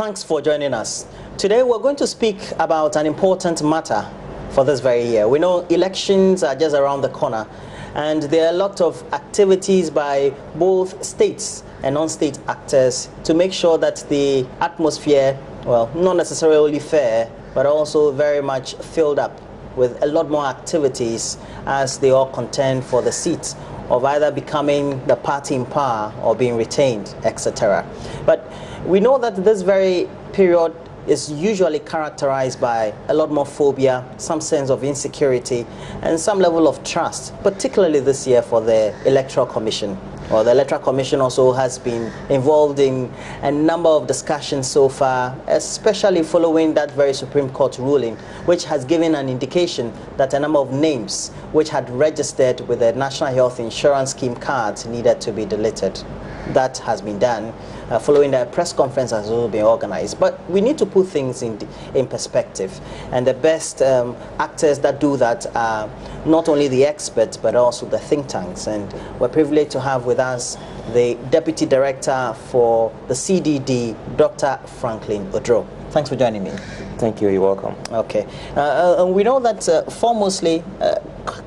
thanks for joining us. Today we're going to speak about an important matter for this very year. We know elections are just around the corner, and there are a lot of activities by both states and non-state actors to make sure that the atmosphere, well, not necessarily fair, but also very much filled up with a lot more activities as they all contend for the seat of either becoming the party in power or being retained, etc. But we know that this very period is usually characterized by a lot more phobia, some sense of insecurity, and some level of trust, particularly this year for the Electoral Commission. Well, the Electoral Commission also has been involved in a number of discussions so far, especially following that very Supreme Court ruling, which has given an indication that a number of names which had registered with the National Health Insurance Scheme cards needed to be deleted. That has been done following the press conference has also been organized. But we need to put things in perspective. And the best actors that do that are not only the experts, but also the think tanks. And we're privileged to have with us the Deputy Director for the CDD, Dr. Franklin Odro. Thanks for joining me. Thank you. You're welcome. Okay. And we know that foremostly,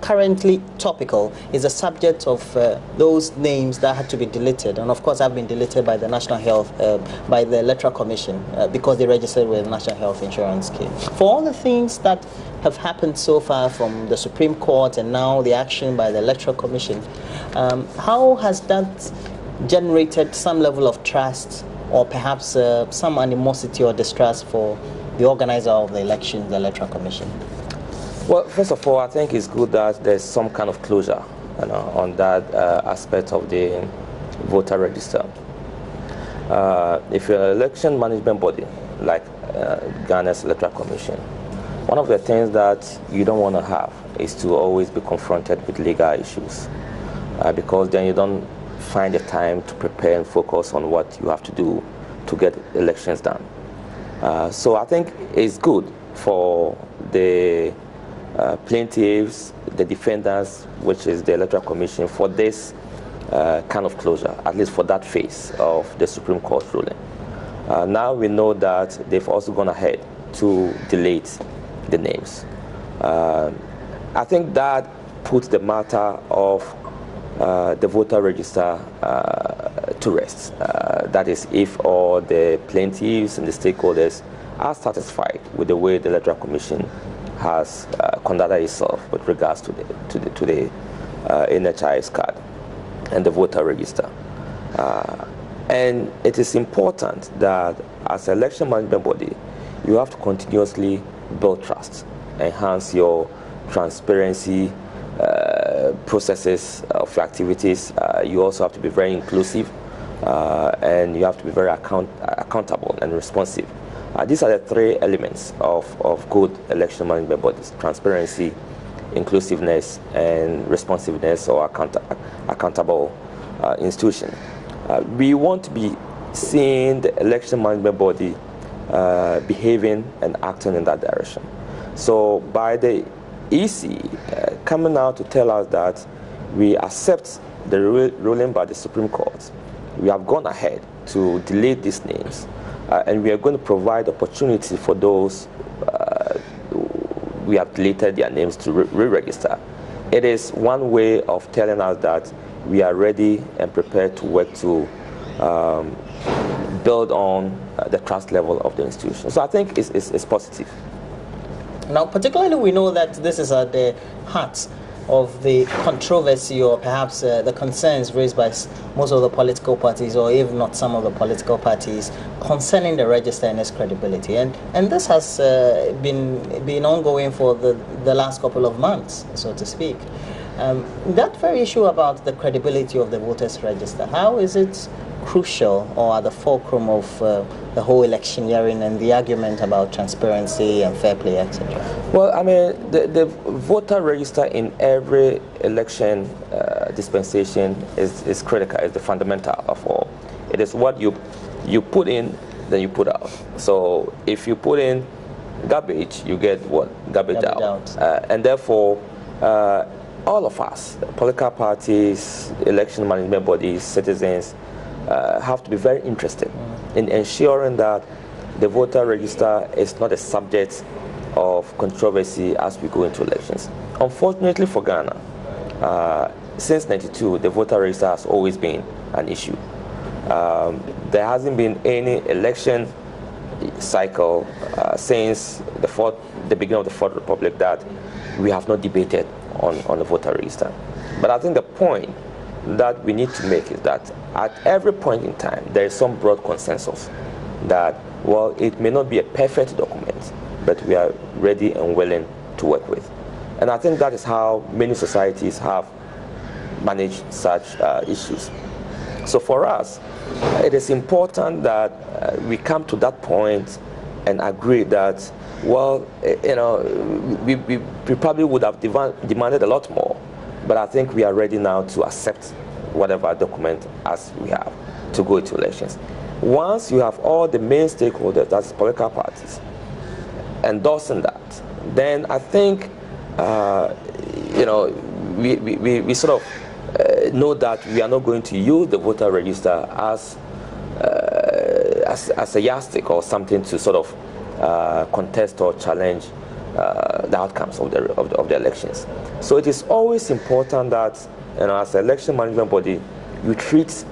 currently topical is the subject of those names that had to be deleted, and of course have been deleted by the National Health, by the Electoral Commission because they registered with the National Health Insurance Scheme. For all the things that have happened so far from the Supreme Court and now the action by the Electoral Commission, how has that generated some level of trust or perhaps some animosity or distrust for the organizer of the elections, the Electoral Commission? Well, first of all, I think it's good that there's some kind of closure on that aspect of the voter register. If you're an election management body like Ghana's Electoral Commission, one of the things that you don't want to have is to always be confronted with legal issues because then you don't find the time to prepare and focus on what you have to do to get elections done. So I think it's good for the plaintiffs, the defendants, which is the Electoral Commission, for this kind of closure, at least for that phase of the Supreme Court ruling. Now we know that they've also gone ahead to delete the names. I think that puts the matter of the voter register to rest. That is, if all the plaintiffs and the stakeholders are satisfied with the way the Electoral Commission has conducted itself with regards to the NHIS card and the voter register. And it is important that as an election management body, you have to continuously build trust, enhance your transparency processes of your activities. You also have to be very inclusive and you have to be very accountable and responsive. These are the three elements of good election management bodies: transparency, inclusiveness, and responsiveness or accountable institution. We want to be seeing the election management body behaving and acting in that direction. So by the EC coming out to tell us that we accept the ruling by the Supreme Court, we have gone ahead to delete these names, and we are going to provide opportunity for those we have deleted their names to re-register. It is one way of telling us that we are ready and prepared to work to build on the trust level of the institution. So I think it's positive. Now, particularly we know that this is at the heart of the controversy or perhaps the concerns raised by most of the political parties, or if not some of the political parties, concerning the register and its credibility. And this has been ongoing for the last couple of months, so to speak. That very issue about the credibility of the voters register, how is it crucial or at the fulcrum of the whole electioneering and the argument about transparency and fair play, etc.? Well, I mean, the voter register in every election dispensation is critical, is the fundamental of all. It is what you put in, then you put out. So if you put in garbage, you get what? Garbage out. And therefore, all of us, political parties, election management bodies, citizens, have to be very interested in ensuring that the voter register is not a subject of controversy as we go into elections. Unfortunately for Ghana, since '92, the voter register has always been an issue. There hasn't been any election cycle since the beginning of the Fourth Republic that we have not debated on the voter register. But I think the point that we need to make is that at every point in time, there is some broad consensus that, well, it may not be a perfect document, but we are ready and willing to work with. And I think that is how many societies have managed such issues. So for us, it is important that we come to that point and agree that, well, we probably would have demanded a lot more, but I think we are ready now to accept whatever document as we have to go into elections. Once you have all the main stakeholders, that's political parties, endorsing that, then I think we sort of know that we are not going to use the voter register as a yardstick or something to sort of contest or challenge the outcomes of the elections. So it is always important that, as an election management body, you treat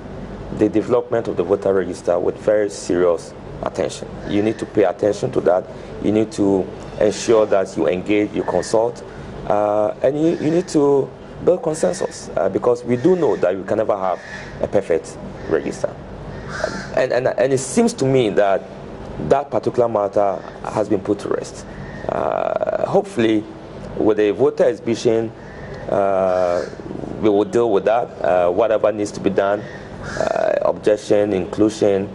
the development of the voter register with very serious attention. You need to pay attention to that. You need to ensure that you engage, you consult, and you need to build consensus, because we do know that you can never have a perfect register. And it seems to me that that particular matter has been put to rest. Hopefully, with the voter exhibition, we will deal with that. Whatever needs to be done, objection, inclusion,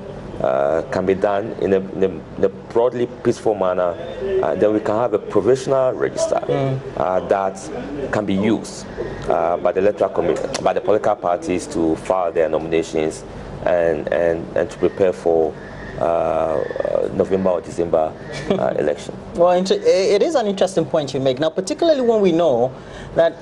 can be done in a broadly peaceful manner. Then we can have a provisional register that can be used by the Electoral Commission, by the political parties to file their nominations and to prepare for November or December election. Well, it is an interesting point you make. Now, particularly when we know that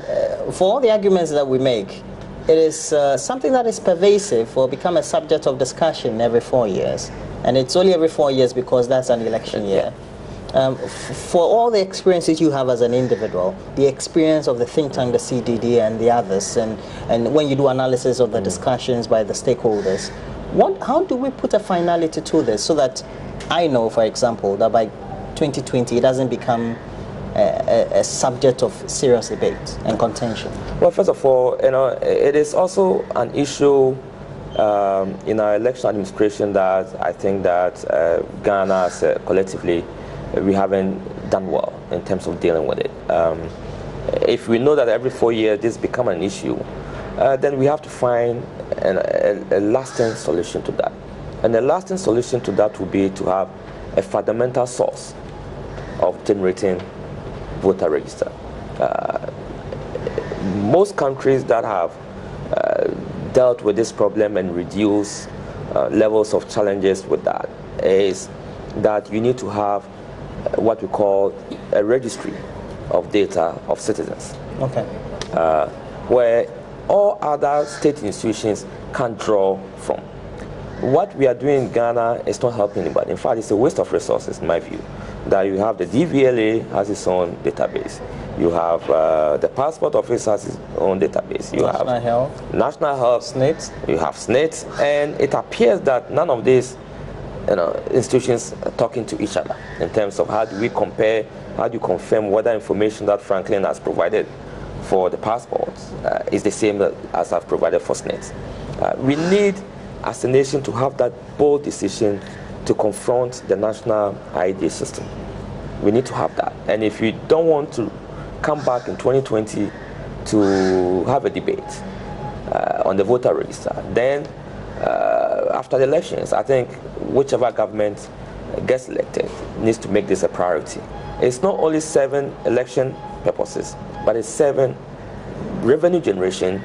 for all the arguments that we make, it is something that is pervasive or become a subject of discussion every 4 years. And it's only every 4 years because that's an election year. For all the experiences you have as an individual, the experience of the think tank, the CDD and the others, and when you do analysis of the discussions by the stakeholders, how do we put a finality to this so that I know, for example, that by 2020 it doesn't become a subject of serious debate and contention? Well, first of all, it is also an issue in our election administration that I think that Ghana collectively, we haven't done well in terms of dealing with it. If we know that every 4 years this becomes an issue, then we have to find a lasting solution to that. And the lasting solution to that would be to have a fundamental source of generating voter register. Most countries that have dealt with this problem and reduced levels of challenges with that is that you need to have what we call a registry of data of citizens. Okay. Where all other state institutions can draw from. What we are doing in Ghana is not helping anybody. In fact, it's a waste of resources, in my view. That you have the DVLA has its own database. You have the Passport Office has its own database. You have National Health, SNIT. You have SNIT, and it appears that none of these institutions are talking to each other in terms of how do we compare, how do you confirm whether information that Franklin has provided for the passports is the same as I've provided for SNIT. We need, as a nation, to have that bold decision to confront the national ID system. We need to have that. And if we don't want to come back in 2020 to have a debate on the voter register, then after the elections, I think whichever government gets elected needs to make this a priority. It's not only 7 election purposes, but it's 7 revenue generation,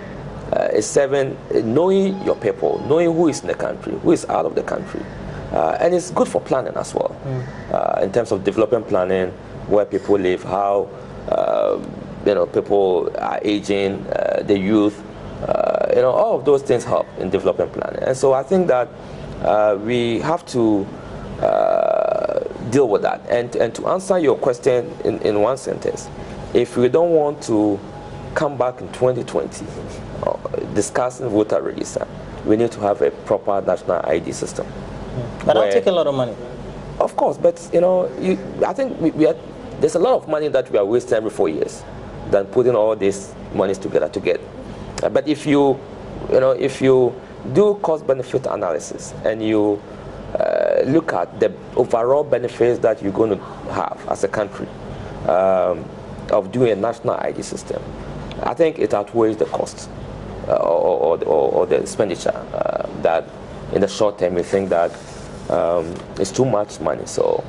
it's 7 knowing your people, knowing who is in the country, who is out of the country. And it's good for planning as well, in terms of development planning, where people live, how people are aging, the youth, all of those things help in development planning. And so I think that we have to deal with that. And to answer your question in one sentence, if we don't want to come back in 2020 discussing voter register, we need to have a proper national ID system. But that'll take a lot of money. Of course, but I think there's a lot of money that we are wasting every 4 years than putting all these monies together. But if you do cost-benefit analysis and you look at the overall benefits that you're going to have as a country of doing a national ID system, I think it outweighs the cost or the expenditure that in the short term we think that it's too much money. So,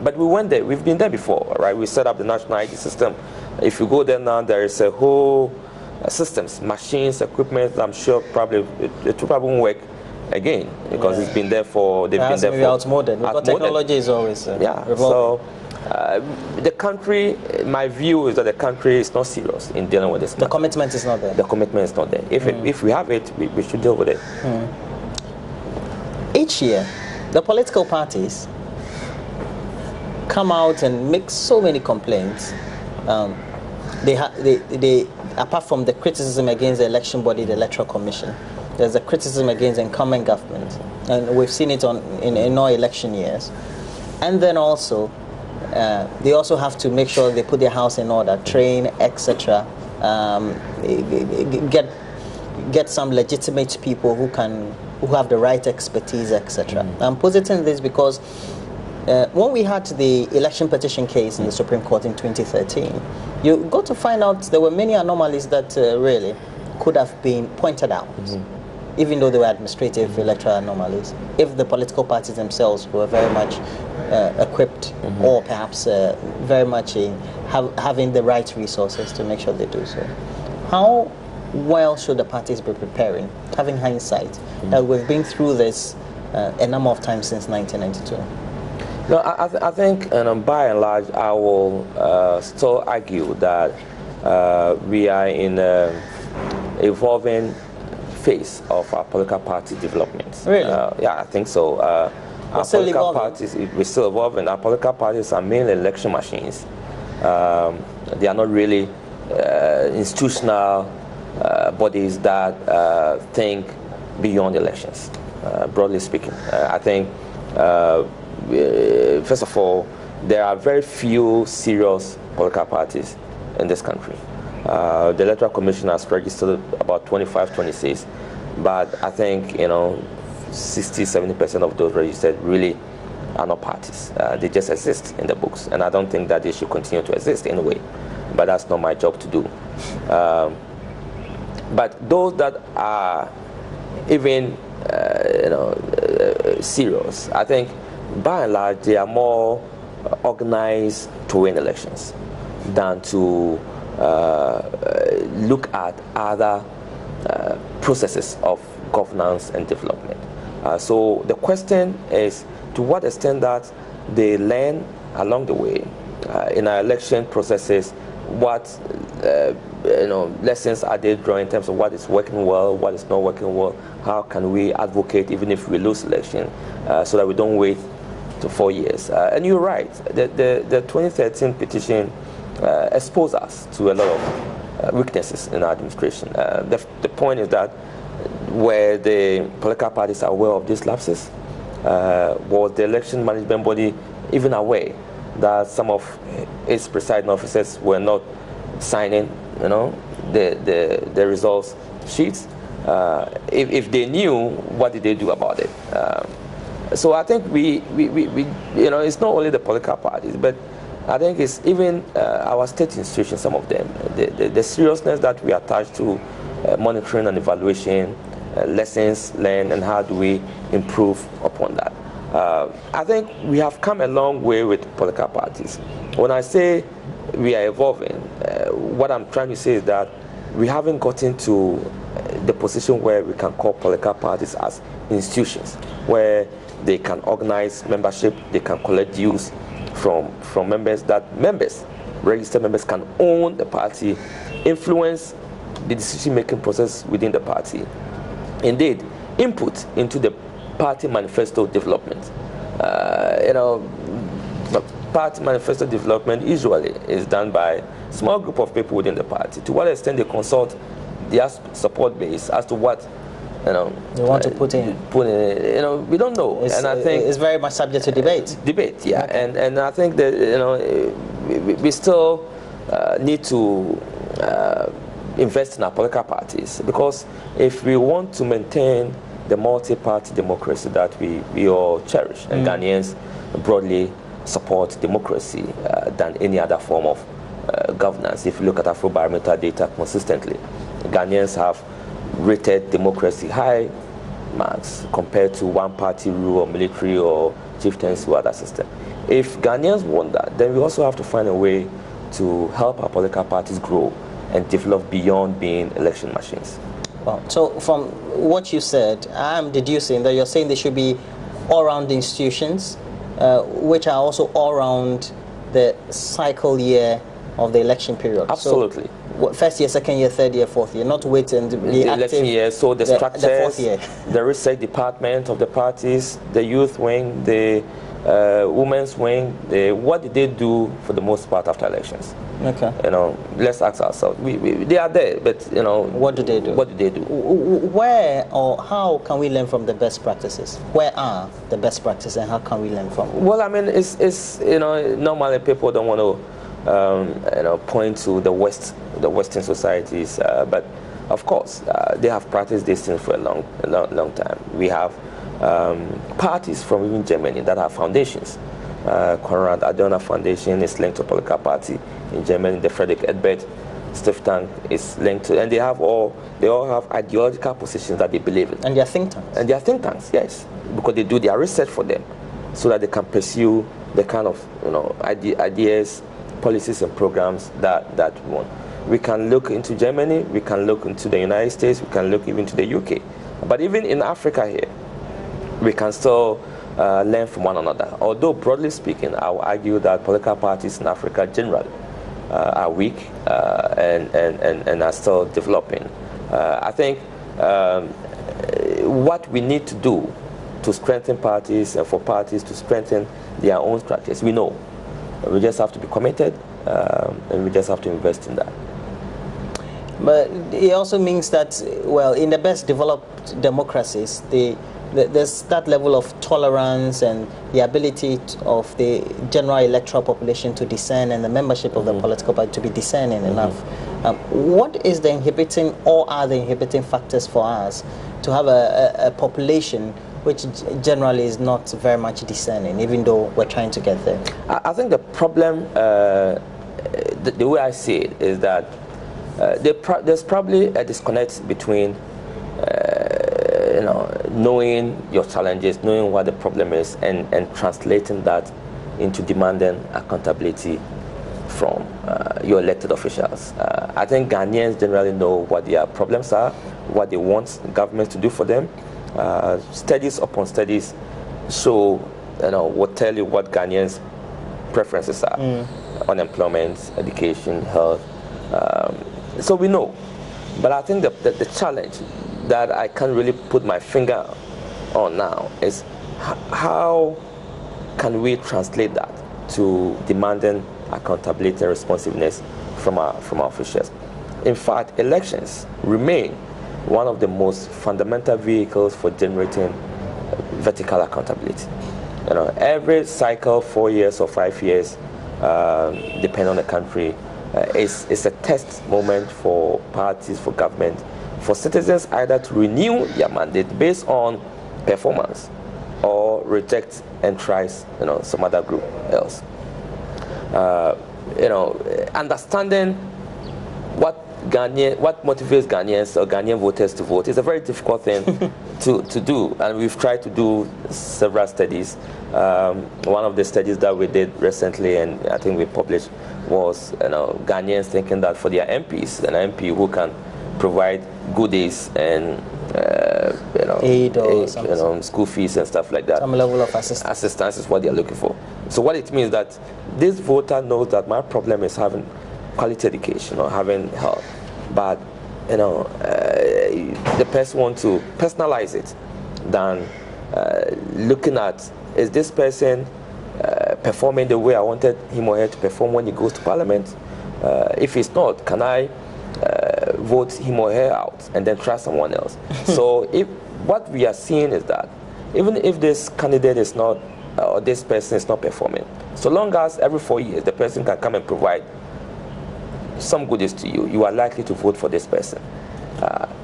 but we went there. We've been there before, right? We set up the national ID system. If you go there now, there is a whole systems, machines, equipment. I'm sure probably it won't work again because it's been there for. They've been there for. Outmoded. Because technology is always revolving. So the country, my view is that the country is not serious in dealing with this. The commitment is not there. The commitment is not there. If we have it, we should deal with it. Each year, the political parties come out and make so many complaints. They apart from the criticism against the election body, the Electoral Commission, there's a criticism against the incumbent government, and we've seen it in all election years. And then also, they also have to make sure they put their house in order, train, etc. Get some legitimate people who have the right expertise, etc. I'm positing this because when we had the election petition case in the Supreme Court in 2013, you got to find out there were many anomalies that really could have been pointed out, even though they were administrative electoral anomalies, if the political parties themselves were very much equipped or perhaps very much having the right resources to make sure they do so. How well should the parties be preparing, having hindsight, that we've been through this a number of times since 1992? No, I think, by and large, I will still argue that we are in an evolving phase of our political party development. Really? Yeah, I think so. Our political parties, we're still evolving. Our political parties are mainly election machines. They are not really institutional bodies that think beyond elections, broadly speaking. I think first of all, there are very few serious political parties in this country. The Electoral Commission has registered about 25, 26, but I think 60, 70% of those registered really are not parties. They just exist in the books, and I don't think that they should continue to exist anyway. But that's not my job to do. But those that are even serious, I think by and large they are more organized to win elections than to look at other processes of governance and development. So the question is to what extent that they learn along the way in our election processes, what lessons are they drawing in terms of what is working well, what is not working well, how can we advocate even if we lose election so that we don't wait to 4 years. And you're right, the 2013 petition exposed us to a lot of weaknesses in our administration. The point is that were the political parties aware of these lapses? Was the election management body even aware that some of its presiding officers were not signing the results sheets? If they knew, what did they do about it? So I think we it's not only the political parties, but I think it's even our state institutions, some of them, the seriousness that we attach to monitoring and evaluation, lessons learned, and how do we improve upon that. I think we have come a long way with political parties. When I say we are evolving, what I'm trying to say is that we haven't gotten to the position where we can call political parties as institutions, where they can organize membership, they can collect dues from members, that registered members can own the party, influence the decision-making process within the party. Indeed, input into the party manifesto development. party manifesto development usually is done by a small group of people within the party. To what extent they consult their support base as to what they want to put in. We don't know. And I think it's very much subject to debate. Debate, yeah. Okay. And I think that we still need to invest in our political parties, because if we want to maintain the multi-party democracy that we all cherish, and Ghanaians broadly support democracy than any other form of governance. If you look at Afrobarometer data consistently, Ghanaians have rated democracy high marks compared to one-party rule or military or chieftaincy or other system. If Ghanaians want that, then we also have to find a way to help our political parties grow and develop beyond being election machines. Well, so from what you said, I'm deducing that you're saying there should be all-round institutions, which are also all around the cycle year of the election period. Absolutely. So, first year, second year, third year, fourth year, not wait and be the active election year, so the structures, the fourth year. The research department of the parties, the youth wing, the women's wing, what did they do for the most part after elections? Okay. Let's ask ourselves. They are there, but what do they do? What do they do? Where or how can we learn from the best practices? Where are the best practices, and how can we learn from? Well, I mean, it's normally people don't want to point to the Western societies, but of course they have practiced this thing for a long time. We have parties from even Germany that have foundations. Konrad Adenauer Foundation is linked to a political party in Germany. The Friedrich Ebert Stiftung is linked to, and they all have ideological positions that they believe in. And they are think tanks. And they are think tanks, yes, because they do their research for them, so that they can pursue the kind of ideas, policies, and programs that we want. We can look into Germany, we can look into the United States, we can look even to the UK, but even in Africa here, we can still learn from one another. Although broadly speaking, I will argue that political parties in Africa generally are weak and are still developing. I think what we need to do to strengthen parties and for parties to strengthen their own structures, we know. We just have to be committed, and we just have to invest in that. But it also means that, well, in the best developed democracies, there's that level of tolerance and the ability of the general electoral population to discern, and the membership of the political party to be discerning enough. What is the inhibiting, or are the inhibiting factors for us to have a population which generally is not very much discerning, even though we're trying to get there? I think the problem, the way I see it, is that there's probably a disconnect between knowing your challenges, knowing what the problem is, and translating that into demanding accountability from your elected officials. I think Ghanaians generally know what their problems are, what they want government to do for them. Studies upon studies will tell you what Ghanaians' preferences are: unemployment, education, health. So we know. But I think the challenge that I can't really put my finger on now is how can we translate that to demanding accountability and responsiveness from our officials. In fact, elections remain one of the most fundamental vehicles for generating vertical accountability. Every cycle, 4 years or 5 years, depending on the country, is a test moment for parties, for government, for citizens either to renew their mandate based on performance or reject and try some other group else. Understanding what motivates Ghanaians or Ghanaian voters to vote is a very difficult thing to do, and we've tried to do several studies. One of the studies that we did recently, and I think we published, was Ghanaians thinking that for their MPs, an MP who can provide goodies and aid or school fees and stuff like that, some level of assistance is what they're looking for. So what it means that this voter knows that my problem is having quality education or having health, but the person wants to personalize it than looking at, is this person performing the way I wanted him or her to perform when he goes to Parliament? If he's not, can I vote him or her out and then try someone else? So what we are seeing is that even if this candidate is not, or this person is not performing, so long as every 4 years the person can come and provide some goodies to you, you are likely to vote for this person.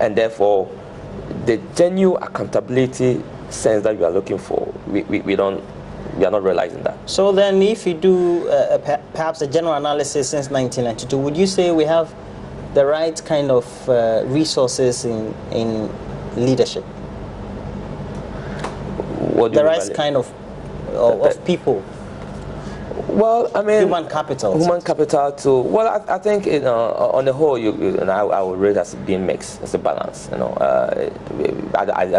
And therefore, the genuine accountability sense that we are looking for, we are not realizing that. So then, if you do perhaps a general analysis since 1992, would you say we have the right kind of resources in leadership? The right kind of people? Well, I mean, human capital. Human capital too. Well, I think on the whole, I would rate as being mixed. It's a balance. I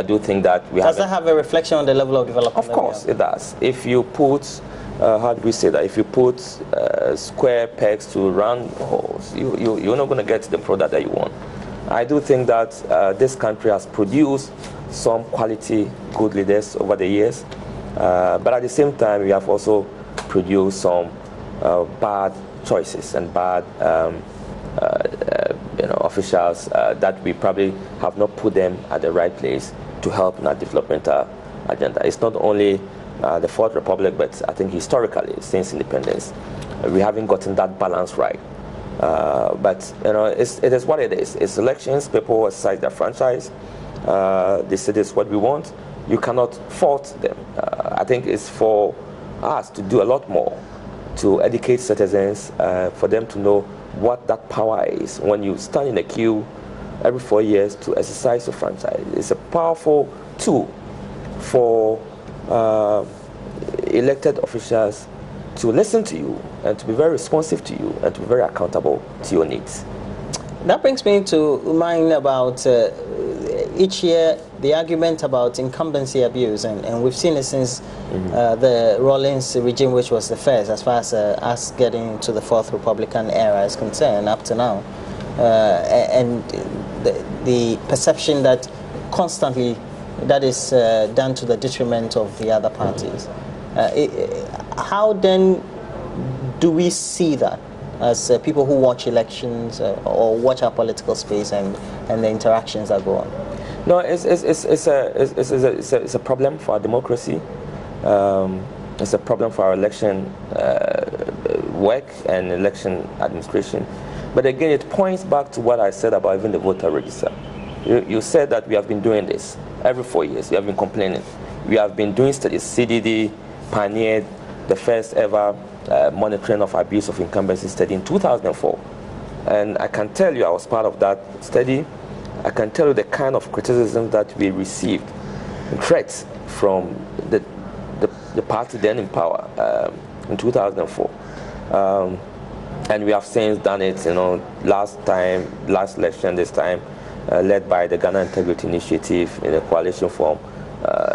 do think that we have. Does that have a reflection on the level of development? Of course, it does. If you put, how do we say that? If you put square pegs to round holes, you're not going to get the product that you want. I do think that this country has produced some quality, good leaders over the years, but at the same time, we have also produce some bad choices and bad officials that we probably have not put them at the right place to help in our developmental agenda. It's not only the Fourth Republic, but I think historically, since independence, we haven't gotten that balance right. But it is what it is. It's elections, people exercise their franchise, they say this is what we want. You cannot fault them. I think it's for us to do a lot more to educate citizens, for them to know what that power is. When you stand in a queue every 4 years to exercise your franchise, it's a powerful tool for elected officials to listen to you and to be very responsive to you and to be very accountable to your needs. That brings me to mind about each year the argument about incumbency abuse, and we've seen it since the Rawlings regime, which was the first as far as us getting into the Fourth Republican era is concerned up to now, and the perception that constantly that is done to the detriment of the other parties. How then do we see that as people who watch elections or watch our political space and the interactions that go on? No, it's a problem for our democracy. It's a problem for our election work and election administration. But again, it points back to what I said about even the voter register. You said that we have been doing this every 4 years. We have been complaining. We have been doing studies. CDD pioneered the first ever monitoring of abuse of incumbency study in 2004. And I can tell you, I was part of that study. I can tell you the kind of criticism that we received, threats from the party then in power in 2004. And we have since done it, last election, this time, led by the Ghana Integrity Initiative in a coalition form,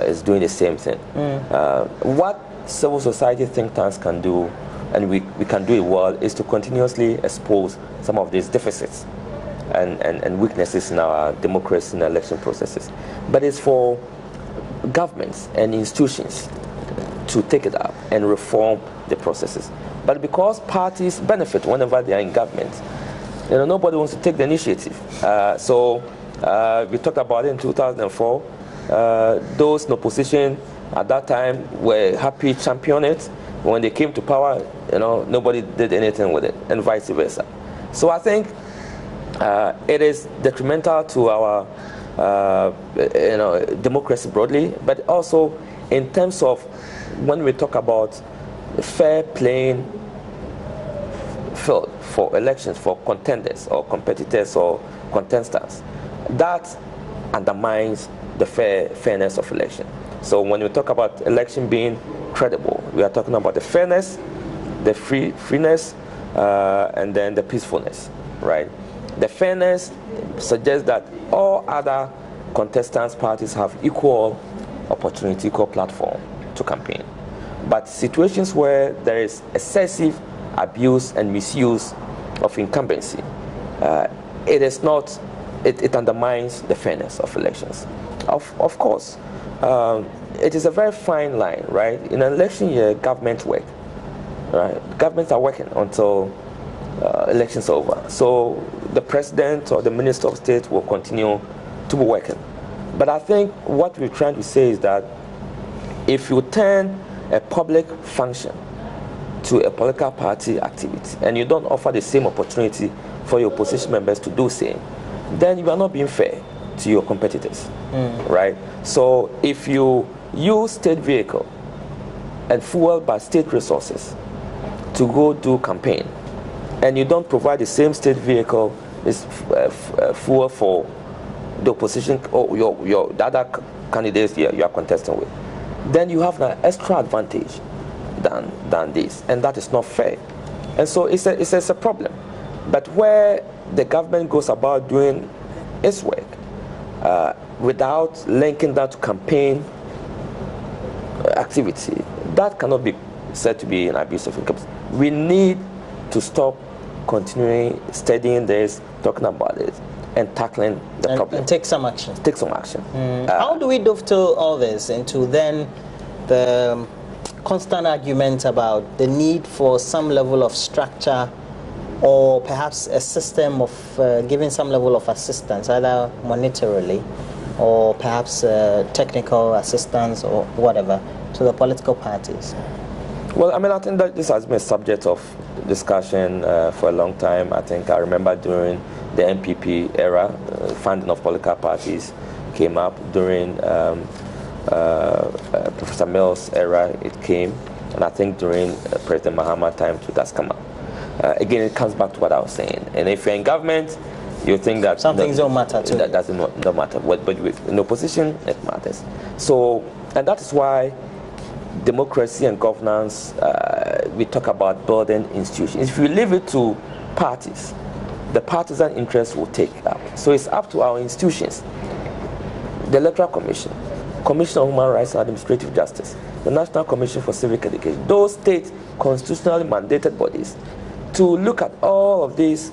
is doing the same thing. What civil society think tanks can do, and we can do it well, is to continuously expose some of these deficits and weaknesses in our democracy and election processes. But it's for governments and institutions to take it up and reform the processes. But because parties benefit whenever they are in government, nobody wants to take the initiative. So we talked about it in 2004. Those in opposition at that time were happy to champion it. When they came to power, nobody did anything with it, and vice versa. So I think it is detrimental to our democracy broadly, but also in terms of when we talk about fair playing field for elections for contenders or competitors or contestants, that undermines the fairness of election. So when we talk about election being credible, we are talking about the fairness, the freeness, and then the peacefulness, right? The fairness suggests that all other contestants' parties have equal opportunity, equal platform to campaign. But situations where there is excessive abuse and misuse of incumbency, it undermines the fairness of elections. Of course, it is a very fine line, right? In an election year, government work, right? Governments are working until elections are over. So the president or the minister of state will continue to be working. But I think what we're trying to say is that if you turn a public function to a political party activity and you don't offer the same opportunity for your opposition members to do same, then you are not being fair to your competitors, right? So if you use state vehicle and fuel by state resources to go do campaign, and you don't provide the same state vehicle is fuel for the opposition or the other candidates you are contesting with, then you have an extra advantage than this, and that is not fair. And so it's a problem. But where the government goes about doing its work without linking that to campaign activity, that cannot be said to be an abuse of incumbency. We need to stop continuing studying this, talking about it, and tackling the problem. And take some action. Take some action. How do we dovetail all this into then the constant argument about the need for some level of structure or perhaps a system of giving some level of assistance, either monetarily or perhaps technical assistance or whatever, to the political parties? Well, I mean, I think that this has been a subject of discussion for a long time. I think I remember during the NPP era, funding of political parties came up. During Professor Mills' era, it came. And I think during President Mahama time too, that's come up. Again, it comes back to what I was saying. And if you're in government, you think that some things don't matter too. That doesn't matter. But in opposition, it matters. So, and that is why democracy and governance, we talk about building institutions. If you leave it to parties, the partisan interests will take up. So it's up to our institutions, the Electoral Commission, Commission on Human Rights and Administrative Justice, the National Commission for Civic Education, those state constitutionally mandated bodies, to look at all of these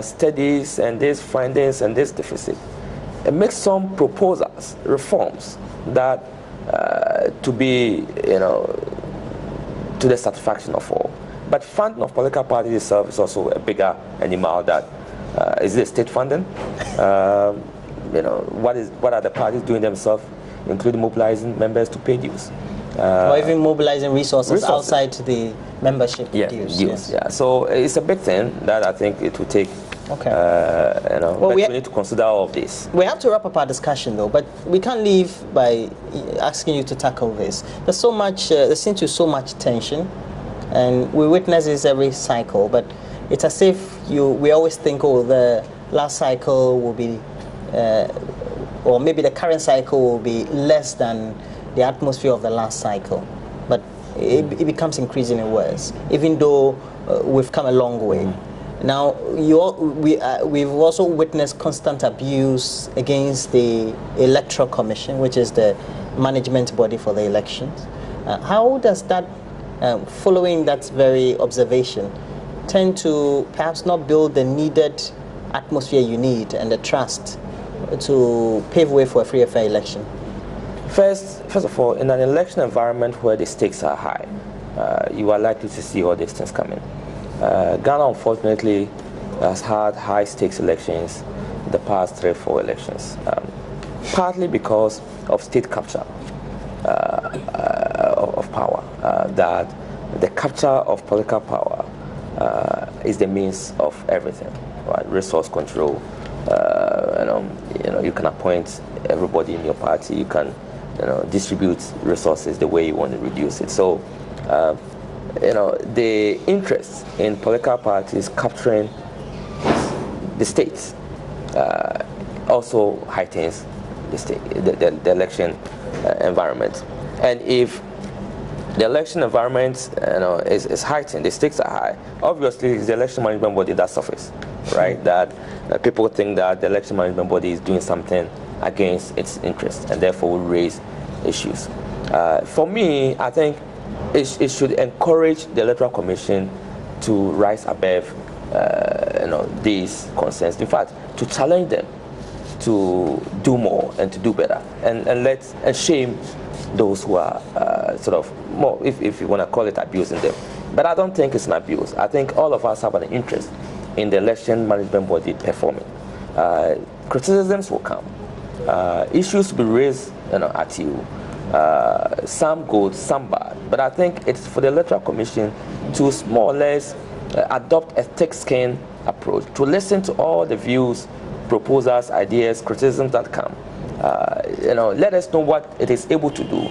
studies and these findings and this deficit, and make some proposals, reforms that to be, to the satisfaction of all. But funding of political parties itself is also a bigger animal. That is it state funding? What are the parties doing themselves, including mobilizing members to pay dues, or even mobilizing resources outside the membership dues. Yes. Yeah. So it's a big thing that I think it will take. Okay. Well, but we need to consider all of this. We have to wrap up our discussion, though, but we can't leave by asking you to tackle this. There's so much. There seems to be so much tension, and we witness this every cycle. But it's as if we always think, oh, the last cycle will be, or maybe the current cycle will be less than the atmosphere of the last cycle. But it becomes increasingly worse, even though we've come a long way. Now, we've also witnessed constant abuse against the Electoral Commission, which is the management body for the elections. How does that, following that very observation, tend to perhaps not build the needed atmosphere you need and the trust to pave way for a free and fair election? First of all, in an election environment where the stakes are high, you are likely to see all these things coming. Ghana, unfortunately, has had high-stakes elections in the past 3 or 4 elections, partly because of state capture of power, that the capture of political power is the means of everything, right? Resource control, you can appoint everybody in your party, you can distribute resources the way you want to reduce it. So the interest in political parties capturing the states also heightens the election environment. And if the election environment is heightened, the stakes are high, obviously it's the election management body that suffers, right? That people think that the election management body is doing something against its interests and therefore will raise issues. For me, I think it should encourage the Electoral Commission to rise above these concerns. In fact, to challenge them to do more and to do better, and shame those who are sort of more, if you want to call it abusing them, But I don't think it's an abuse. I think all of us have an interest in the election management body performing. Criticisms will come. Issues will be raised at you. Some good, some bad. But I think it's for the Electoral Commission to more or less adopt a thick-skinned approach, to listen to all the views, proposals, ideas, criticisms that come. Let us know what it is able to do.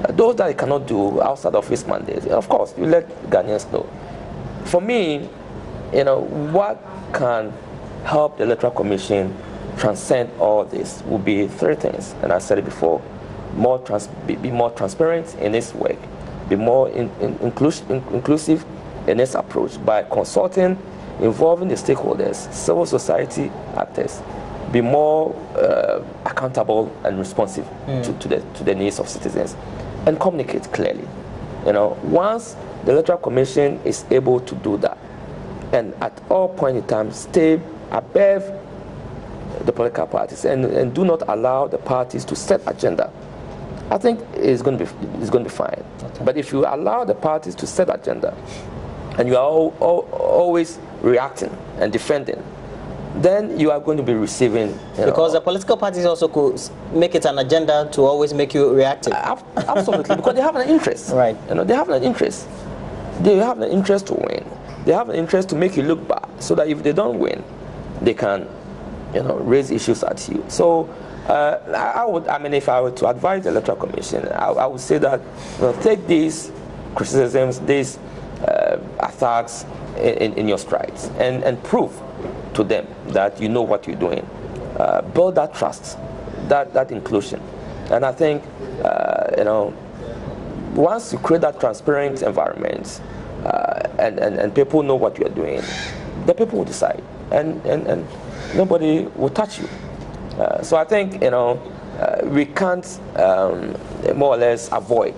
Those that it cannot do outside of its mandate, of course, you let Ghanaians know. For me, what can help the Electoral Commission transcend all this will be three things, and I said it before: be more transparent in its work, be more inclusive in its approach by consulting, involving the stakeholders, civil society actors, be more accountable and responsive to the needs of citizens, and communicate clearly. Once the Electoral Commission is able to do that, and at all point in time stay above the political parties and do not allow the parties to set agenda, I think it's going to be fine. Okay. But if you allow the parties to set agenda and you are always reacting and defending, then you are going to be receiving... Because the political parties also could make it an agenda to always make you reactive. Absolutely, because they have an interest. Right. They have an interest. They have an interest to win. They have an interest to make you look bad, so that if they don't win, they can, raise issues at you. So, if I were to advise the Electoral Commission, I would say that take these criticisms, these attacks in your strides, and prove to them that you know what you're doing. Build that trust, that inclusion, and I think once you create that transparent environment and people know what you're doing, the people will decide, and nobody will touch you. So I think we can't more or less avoid,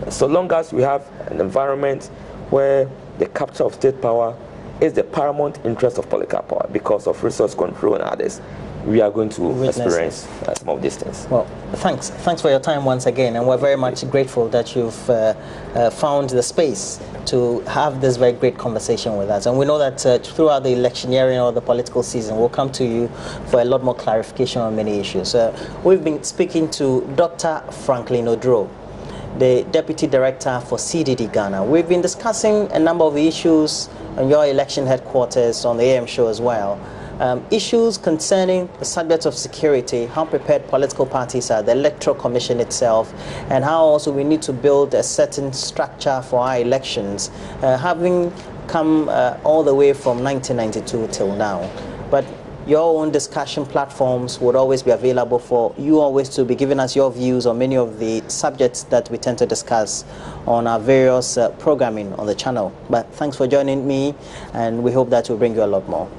so long as we have an environment where the capture of state power is the paramount interest of political power because of resource control and others, we are going to experience some of these things. Well, thanks for your time once again, and we're very much grateful that you've found the space to have this very great conversation with us. And we know that throughout the electioneering or the political season, we'll come to you for a lot more clarification on many issues. We've been speaking to Dr. Franklin Oduro, the Deputy Director for CDD Ghana. We've been discussing a number of issues on your election headquarters on the AM show as well. Issues concerning the subject of security, how prepared political parties are, the Electoral Commission itself, and how also we need to build a certain structure for our elections, having come all the way from 1992 till now. But your own discussion platforms would always be available for you always to be giving us your views on many of the subjects that we tend to discuss on our various programming on the channel. But thanks for joining me, and we hope that we'll bring you a lot more.